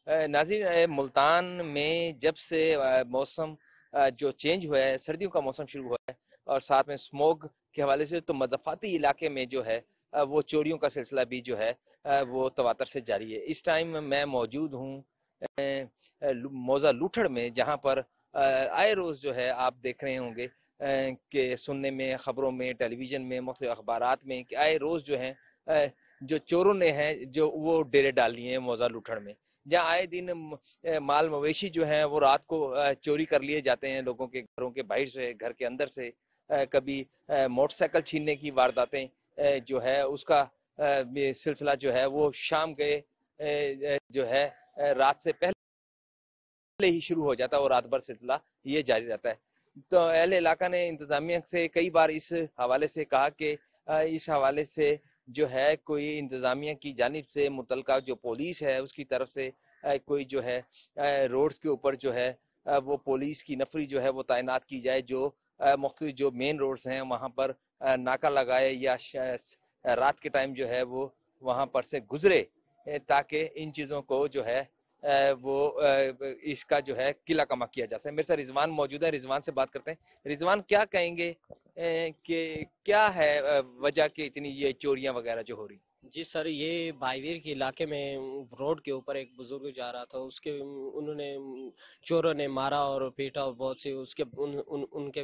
नाज़रीन, मुल्तान में जब से मौसम जो चेंज हुआ है, सर्दियों का मौसम शुरू हुआ है और साथ में स्मोग के हवाले से, तो मज़ाफ़ाती इलाके में जो है वो चोरियों का सिलसिला भी जो है वो तवातर से जारी है। इस टाइम मैं मौजूद हूँ मौज़ा लूठड़ में, जहाँ पर आए रोज़ जो है आप देख रहे होंगे कि सुनने में, खबरों में, टेलीविज़न में, मुख्तलिफ अखबारात में कि आए रोज़ जो है जो चोरों ने हैं जो वो डेरे डाल लिए हैं मौज़ा लूठड़ में, जहाँ आए दिन माल मवेशी जो हैं वो रात को चोरी कर लिए जाते हैं लोगों के घरों के बाहर से, घर के अंदर से। कभी मोटरसाइकिल छीनने की वारदातें जो है उसका सिलसिला जो है वो शाम के जो है रात से पहले ही शुरू हो जाता है और रात भर सिलसिला ये जारी रहता है। तो अहले इलाका ने इंतजामिया से कई बार इस हवाले से कहा कि इस हवाले से जो है कोई इंतजामिया की जानिब से मुतलका जो पुलिस है उसकी तरफ से कोई जो है रोड्स के ऊपर जो है वो पुलिस की नफरी जो है वो तैनात की जाए, जो मुख्तलिफ जो मेन रोड्स हैं वहाँ पर नाका लगाए या रात के टाइम जो है वो वहाँ पर से गुजरे, ताकि इन चीज़ों को जो है वो इसका जो है किला कमा किया जा सके। मेरे साथ रिजवान मौजूद है, रिजवान से बात करते हैं। रिजवान, क्या कहेंगे कि क्या है वजह कि इतनी ये चोरियां वगैरह जो हो रही? जी सर, ये बाईवीर के इलाके में रोड के ऊपर एक बुजुर्ग जा रहा था, उसके उन्होंने चोरों ने मारा और पीटा और बहुत सी उसके उनके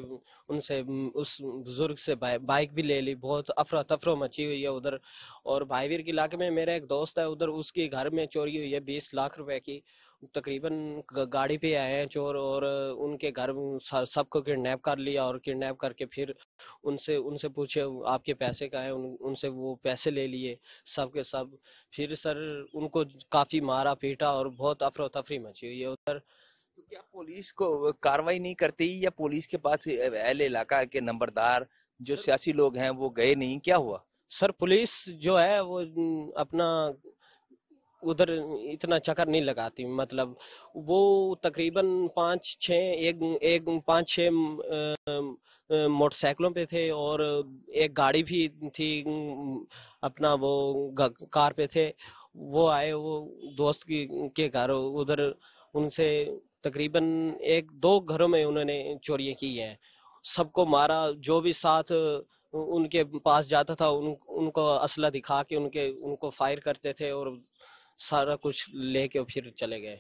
उनसे उस बुजुर्ग से बाइक भी ले ली। बहुत अफरा तफरा मची हुई है उधर। और बाईवीर के इलाके में मेरा एक दोस्त है, उधर उसके घर में चोरी हुई है 20 लाख रुपए की। तकरीबन गाड़ी पे आए हैं चोर और उनके घर सबको किडनैप कर लिया और किडनैप करके फिर उनसे उनसे पूछे आपके पैसे कहाँ हैं, उनसे वो पैसे ले लिए सब के सब। फिर सर उनको काफी मारा पीटा और बहुत अफरा तफरी मची हुई है उधर। तो क्या पुलिस को कार्रवाई नहीं करती, या पुलिस के पास अहले इलाका के नंबरदार जो सर सियासी लोग हैं वो गए नहीं, क्या हुआ? सर पुलिस जो है वो अपना उधर इतना चक्कर नहीं लगाती। मतलब वो तकरीबन पाँच छः एक एक पाँच छः मोटरसाइकिलों पे थे और एक गाड़ी भी थी, अपना वो कार पे थे। वो आए वो दोस्त के घर उधर, उनसे तकरीबन एक दो घरों में उन्होंने चोरियां की हैं। सबको मारा, जो भी साथ उनके पास जाता था उनको असला दिखा के उनको फायर करते थे और सारा कुछ लेके फिर चले गए।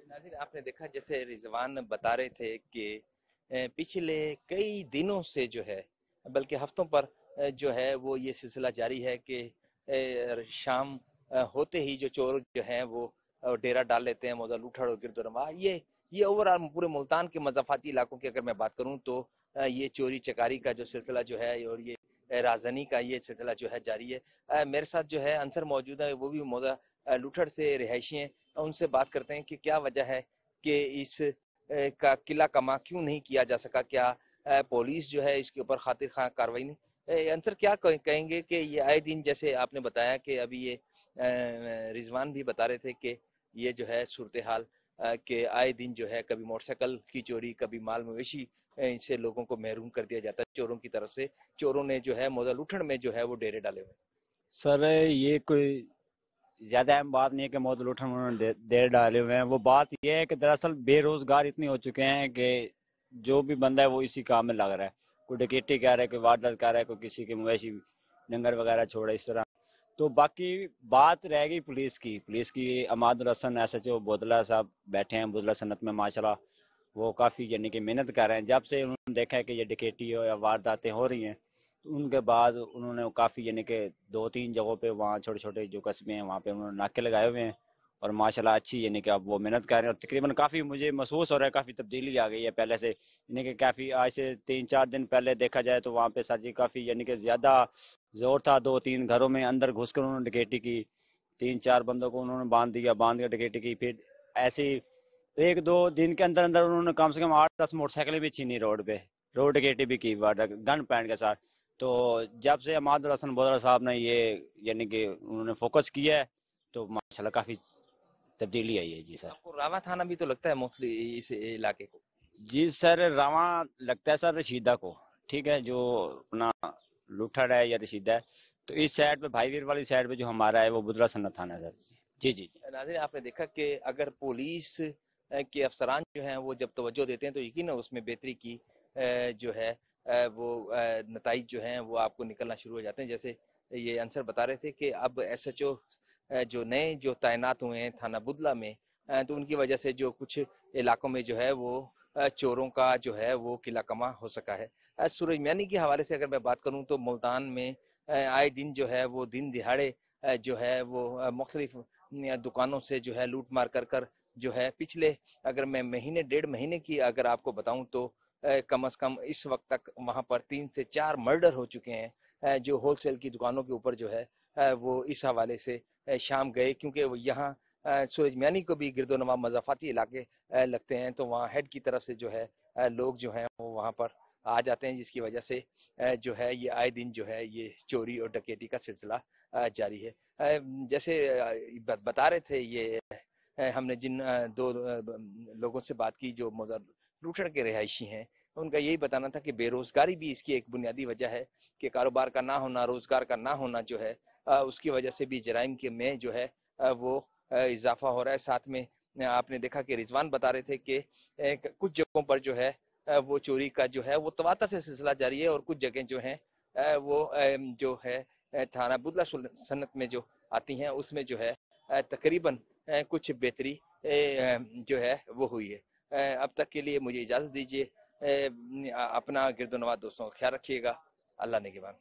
नाज़रीन, आपने देखा जैसे रिजवान बता रहे थे कि पिछले कई दिनों से जो है, बल्कि हफ्तों पर जो है वो ये सिलसिला जारी है कि शाम होते ही जो चोर जो हैं वो डेरा डाल लेते हैं मौजा लूठड़ और गिरदोरमा। ये ओवरऑल पूरे मुल्तान के मज़ाफ़ाती इलाकों की अगर मैं बात करूं तो ये चोरी चकारी का जो सिलसिला जो है और ये राजनी का ये सिलसिला जो है जारी है। मेरे साथ जो है अंसर मौजूद है, वो भी मौजा लूठड़ से रिहायशी हैं। उनसे बात करते हैं कि क्या वजह है कि इस का किला कमा क्यों नहीं किया जा सका, क्या पुलिस जो है इसके ऊपर खातिर खा कार्रवाई नहीं? अंसर, क्या कहेंगे कि ये आए दिन, जैसे आपने बताया कि अभी ये रिजवान भी बता रहे थे कि ये जो है सूरत हाल कि आए दिन जो है कभी मोटरसाइकिल की चोरी, कभी माल मवेशी से लोगों को महरूम कर दिया जाता है चोरों की तरफ से। चोरों ने जो है मौजा लूठड़ में जो है वो डेरे डाले हुए सर ये कोई ज्यादा अहम बात नहीं है कि मौत उठन उन्होंने देर डाले हुए हैं। वो बात ये है कि दरअसल बेरोजगार इतने हो चुके हैं कि जो भी बंदा है वो इसी काम में लग रहा है। कोई डकैती कर रहा है, कोई वारदात कर रहा है, कोई किसी के मवेशी डंगर वगैरह छोड़े इस तरह। तो बाकी बात रह गई पुलिस की अमाद हसन SHO बोदला साहब बैठे हैं बोदला सनत में माशाल्लाह। वो काफ़ी यानी कि मेहनत कर रहे हैं। जब से उन्होंने देखा है कि ये डकैती हो या वारदातें हो रही हैं, तो उनके बाद उन्होंने काफ़ी यानी कि 2-3 जगहों पे वहाँ छोटे छोटे जो कस्बे हैं वहाँ पे उन्होंने नाके लगाए हुए हैं। और माशाल्लाह अच्छी यानी कि अब वो मेहनत कर रहे हैं और तकरीबन काफ़ी मुझे महसूस हो रहा है काफ़ी तब्दीली आ गई है पहले से। यानी कि काफ़ी आज से 3-4 दिन पहले देखा जाए तो वहाँ पे सर जी काफ़ी यानी कि ज़्यादा जोर था। 2-3 घरों में अंदर घुस कर उन्होंने डकैती की। 3-4 बंदों को उन्होंने बांध दिया डकैती की। फिर ऐसी 1-2 दिन के अंदर अंदर उन्होंने कम से कम 8-10 मोटरसाइकिलें भी छीनी रोड पे। रोड डकैती भी की वारदात गन पॉइंट के साथ। तो जब से अमाद हसन बोदरा साहब ने ये यानी कि उन्होंने फोकस किया है तो माशाल्लाह काफी तब्दीली आई है। जी हैं। सर। आपको रावा थाना भी तो लगता है मोस्टली इस इलाके को? जी सर, रावा लगता है सर रशीदा को। ठीक है, जो अपना लुठड़ है या रशीदा है। तो इस साइड पे भाईवीर वाली साइड पे जो हमारा है वो बुधरा सन्नत थाना है सर। جی جی جی ناظرین آپ نے دیکھا کہ اگر پولیس کے افسران جو ہیں وہ جب توجہ دیتے ہیں تو یقیناً اس میں بہتری کی جو ہے وہ نتائج جو ہیں وہ آپ کو نکلنا شروع ہو جاتے ہیں. جیسے یہ انصر بتا رہے تھے کہ اب ایس ایچ او جو نئے جو تعینات ہوئے ہیں تھانہ بدلہ میں تو ان کی وجہ سے جو کچھ علاقوں میں جو ہے وہ چوروں کا جو ہے وہ قلعہ کما ہو سکا ہے. سورج میانی کے حوالے سے اگر میں بات کروں تو ملتان میں آئے دن جو ہے وہ دن دہاڑے جو ہے وہ مختلف دکانوں سے جو ہے لوٹ مار کر جو ہے پچھلے اگر میں مہینے ڈیڑھ مہینے کی اگر آپ کو بتاؤں تو کم از کم اس وقت تک وہاں پر 3 سے 4 مرڈر ہو چکے ہیں جو ہول سیل کی دکانوں کے اوپر جو ہے وہ اس حوالے سے شام گئے کیونکہ یہاں سورج میانی کو بھی گرد و نواح مضافاتی علاقے لگتے ہیں تو وہاں ہیڈ کی طرف سے جو ہے لوگ جو ہیں وہ وہاں پر آ جاتے ہیں جس کی وجہ سے جو ہے یہ آئے دن جو ہے یہ چوری اور ڈکیتی کا سلسلہ جاری ہے. جیسے بتا رہے تھے یہ ہم نے جن 2 لوگوں سے بات کی جو لوٹھڑ کے رہائشی ہیں ان کا یہی بتانا تھا کہ بے روزگاری بھی اس کی ایک بنیادی وجہ ہے کہ کاروبار کا نہ ہونا روزگار کا نہ ہونا جو ہے اس کی وجہ سے بھی جرائم کے میں جو ہے وہ اضافہ ہو رہا ہے. ساتھ میں آپ نے دیکھا کہ رضوان بتا رہے تھے کہ کچھ جگہوں پر جو ہے وہ چوری کا جو ہے وہ تواتر سے سلسلہ جاری ہے اور کچھ جگہیں جو ہیں وہ جو ہے تھانہ بدلہ سنت میں جو آتی ہیں اس میں جو ہے تقریباً کچھ بہتری جو ہے وہ ہوئی ہے. اب تک کے لیے مجھے اجازت دیجیے. اپنا گرد و نواح دوستوں کا خیال رکھیے گا. اللہ نگہبان.